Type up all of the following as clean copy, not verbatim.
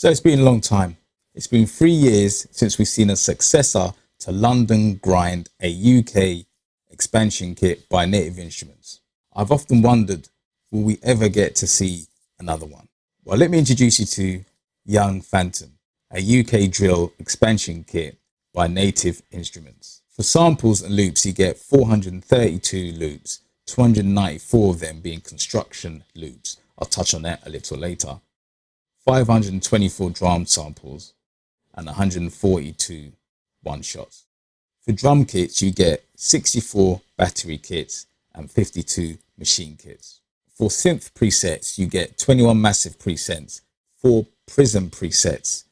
So it's been a long time. It's been 3 years since we've seen a successor to London Grind, a UK expansion kit by Native Instruments. I've often wondered, will we ever get to see another one? Well, let me introduce you to Young Phantom, a UK drill expansion kit by Native Instruments. For samples and loops, you get 432 loops, 294 of them being construction loops. I'll touch on that a little later. 524 drum samples and 142 one-shots. For drum kits, you get 64 battery kits and 52 machine kits. For synth presets, you get 21 massive presets, 4 prism presets,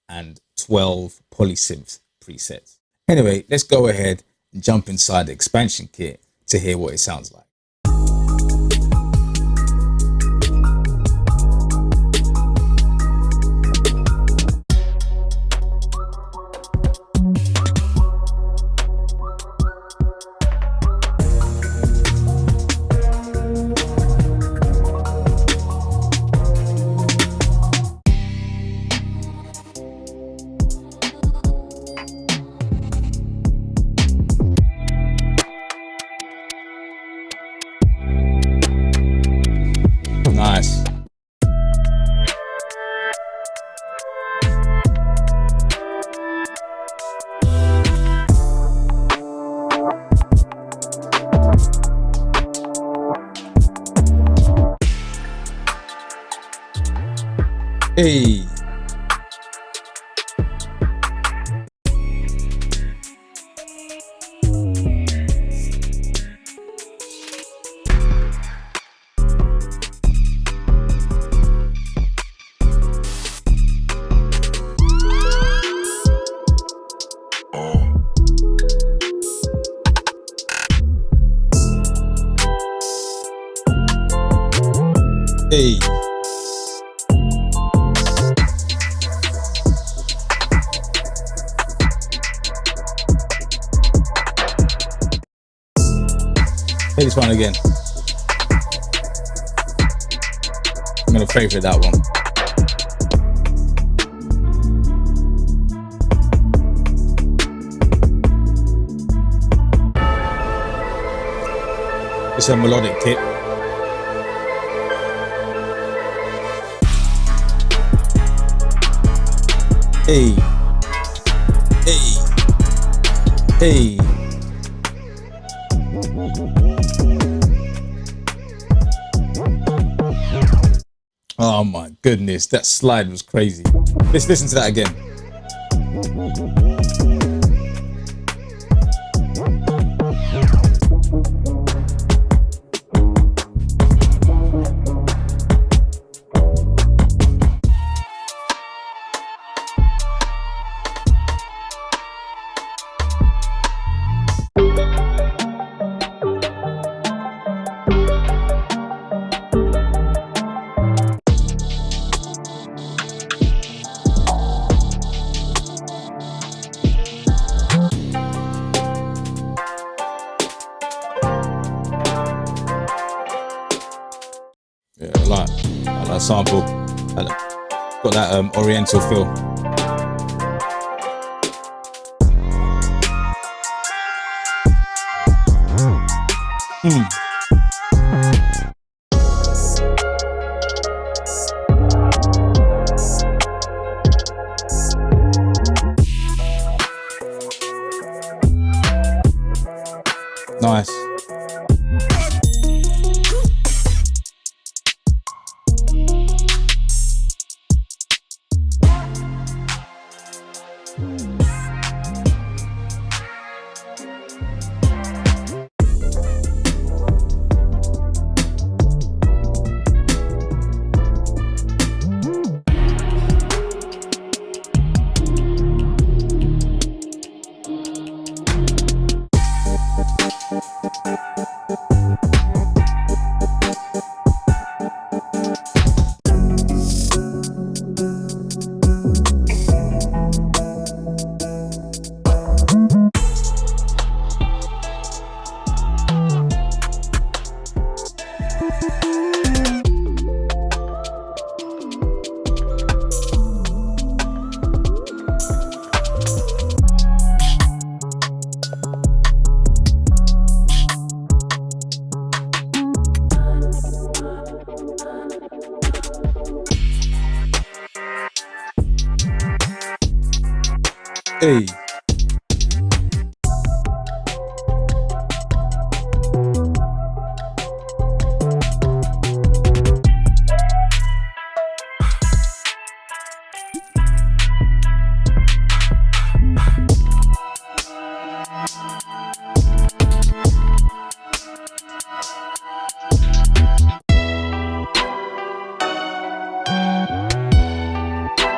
and 12 polysynth presets. Anyway, let's go ahead and jump inside the expansion kit to hear what it sounds like. Nice. Hey. Hey. Play this one again. I'm gonna favorite that one. It's a melodic kit. Hey, hey, hey. Oh my goodness, that slide was crazy. Let's listen to that again. Yeah, I like that sample. Got that oriental feel. Nice. Hey.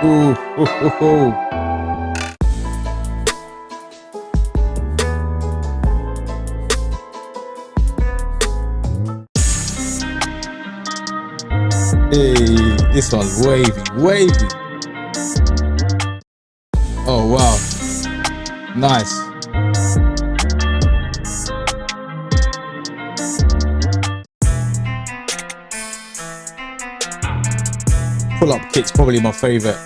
Ooh, ooh. Hey, this one's wavy. Oh wow, nice. Pull-up kit's probably my favorite.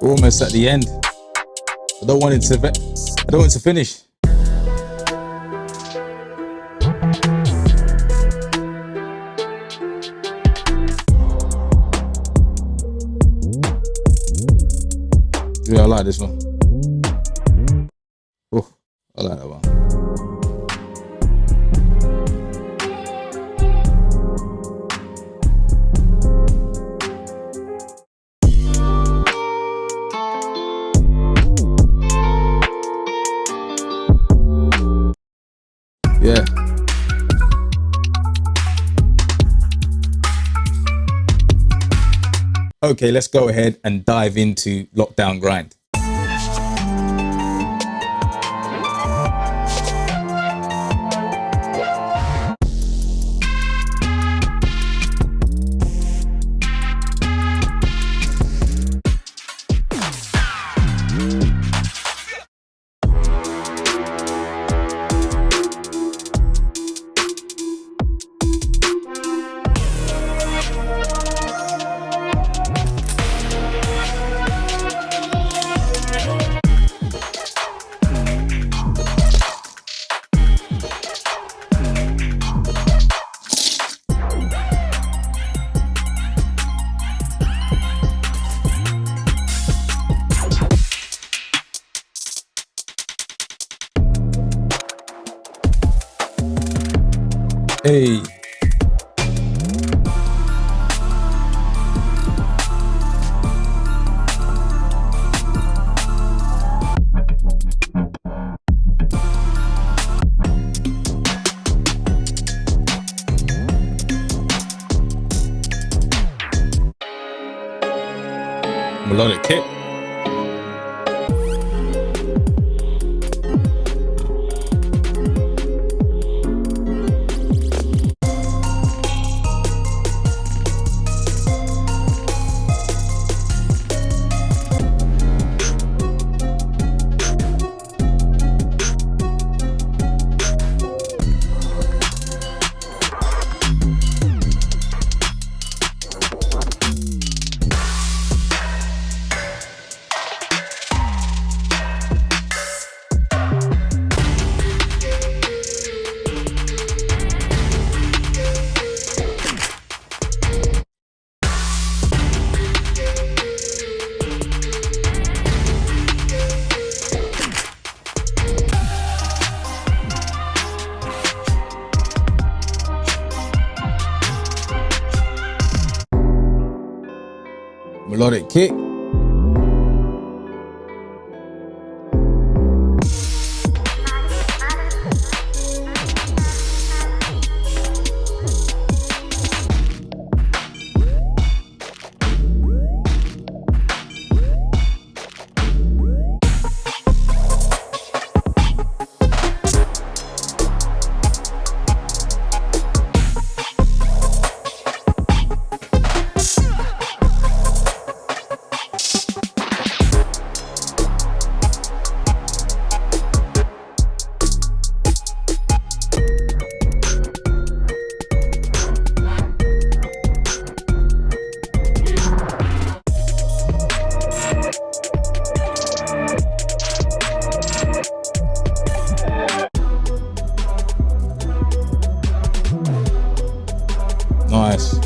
We're almost at the end. I don't want it to finish. Yeah, I like this one. Oh, I like that one. Yeah. Okay, let's go ahead and dive into lockdown grind. Hey. Melodic kick. Melodic kick. Nice.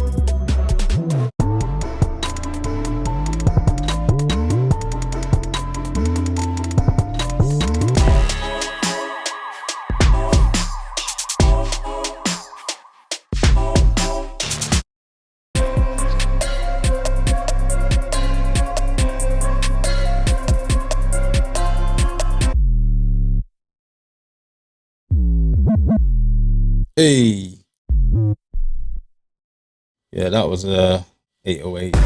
Hey. Yeah, that was a 808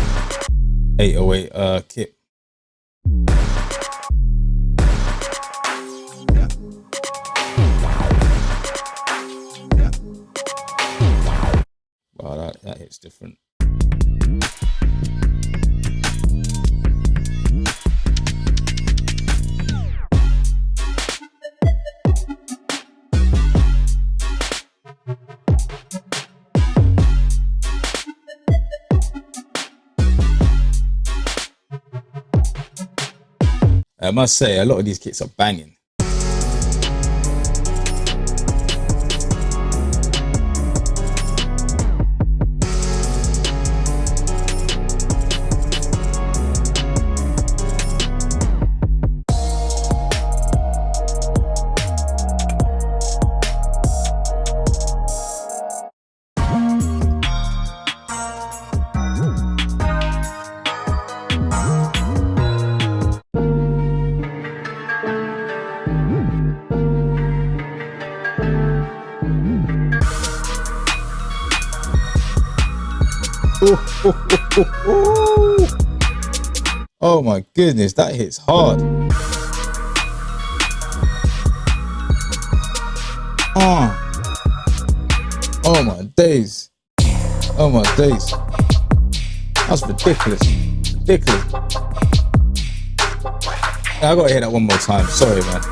kit. Wow, that hits different. I must say, a lot of these kits are banging. Oh my goodness, that hits hard. Oh my days. Oh my days. That's ridiculous. Ridiculous. I gotta hear that one more time. Sorry, man.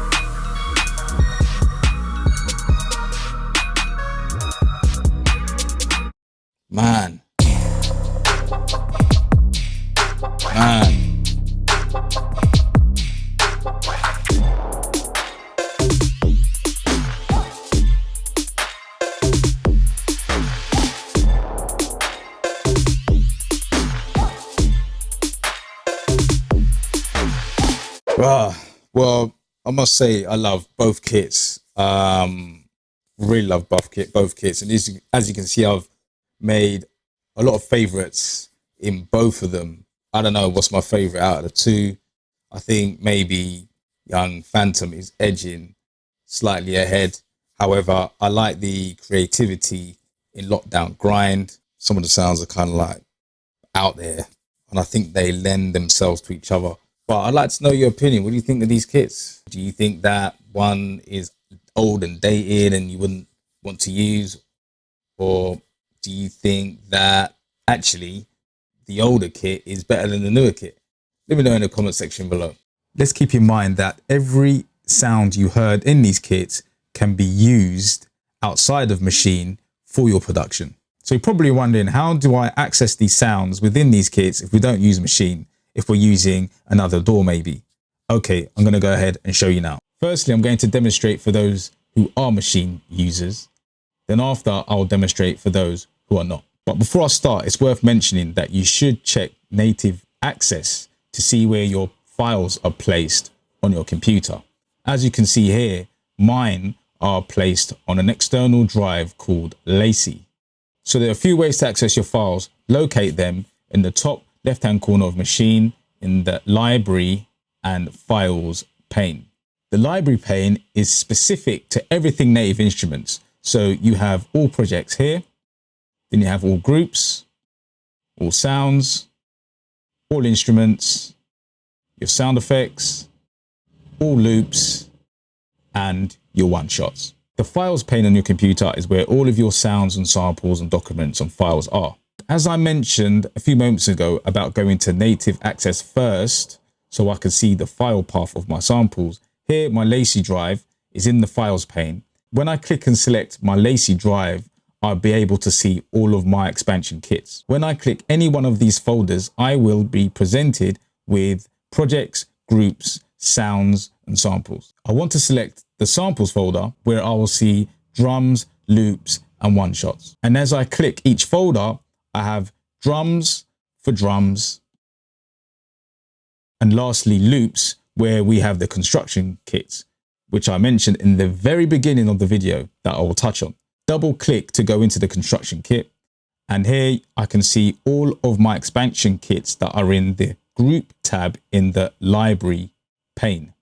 Man. Well, I must say I love both kits. Really love both kits, and as you can see, I've made a lot of favorites in both of them. I don't know what's my favorite out of the two. I think maybe Young Phantom is edging slightly ahead. However, I like the creativity in Lockdown Grind. Some of the sounds are kind of like out there, and I think they lend themselves to each other. But I'd like to know your opinion. What do you think of these kits? Do you think that one is old and dated and you wouldn't want to use? Or do you think that actually the older kit is better than the newer kit? Let me know in the comment section below. Let's keep in mind that every sound you heard in these kits can be used outside of Maschine for your production. So you're probably wondering, how do I access these sounds within these kits if we don't use Maschine? If we're using another DAW maybe. Okay, I'm gonna go ahead and show you now. Firstly, I'm going to demonstrate for those who are Maschine users. Then after, I'll demonstrate for those who are not. But before I start, it's worth mentioning that you should check native access to see where your files are placed on your computer. As you can see here, mine are placed on an external drive called Lacy. So there are a few ways to access your files. Locate them in the top left-hand corner of Maschine in the Library and Files pane. The Library pane is specific to everything Native Instruments. So you have all projects here, then you have all groups, all sounds, all instruments, your sound effects, all loops, and your one-shots. The Files pane on your computer is where all of your sounds and samples and documents and files are. As I mentioned a few moments ago about going to native access first so I can see the file path of my samples, here my Lacy drive is in the Files pane. When I click and select my Lacy drive, I'll be able to see all of my expansion kits. When I click any one of these folders, I will be presented with projects, groups, sounds, and samples. I want to select the samples folder where I will see drums, loops, and one shots. And as I click each folder, I have drums for drums. And lastly, loops, where we have the construction kits, which I mentioned in the very beginning of the video that I will touch on. Double click to go into the construction kit. And here I can see all of my expansion kits that are in the group tab in the library pane.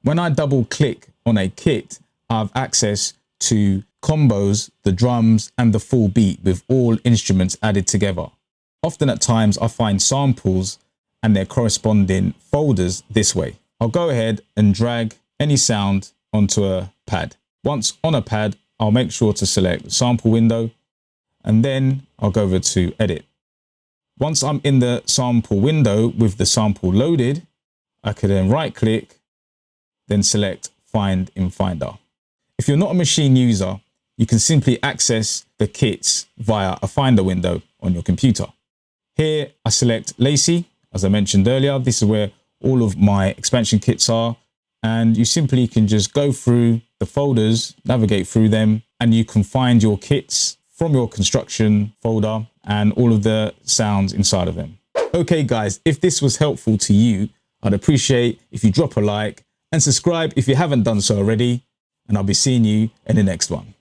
When I double click on a kit, I have access to combos, the drums and the full beat with all instruments added together. Often at times I find samples and their corresponding folders this way. I'll go ahead and drag any sound onto a pad. Once on a pad, I'll make sure to select the sample window and then I'll go over to edit. Once I'm in the sample window with the sample loaded, I can then right click, then select Find in Finder. If you're not a Maschine user, you can simply access the kits via a Finder window on your computer. Here I select Lacy. As I mentioned earlier, this is where all of my expansion kits are, and you simply can just go through the folders, navigate through them, and you can find your kits from your construction folder and all of the sounds inside of them. Okay guys, if this was helpful to you, I'd appreciate if you drop a like and subscribe if you haven't done so already, and I'll be seeing you in the next one.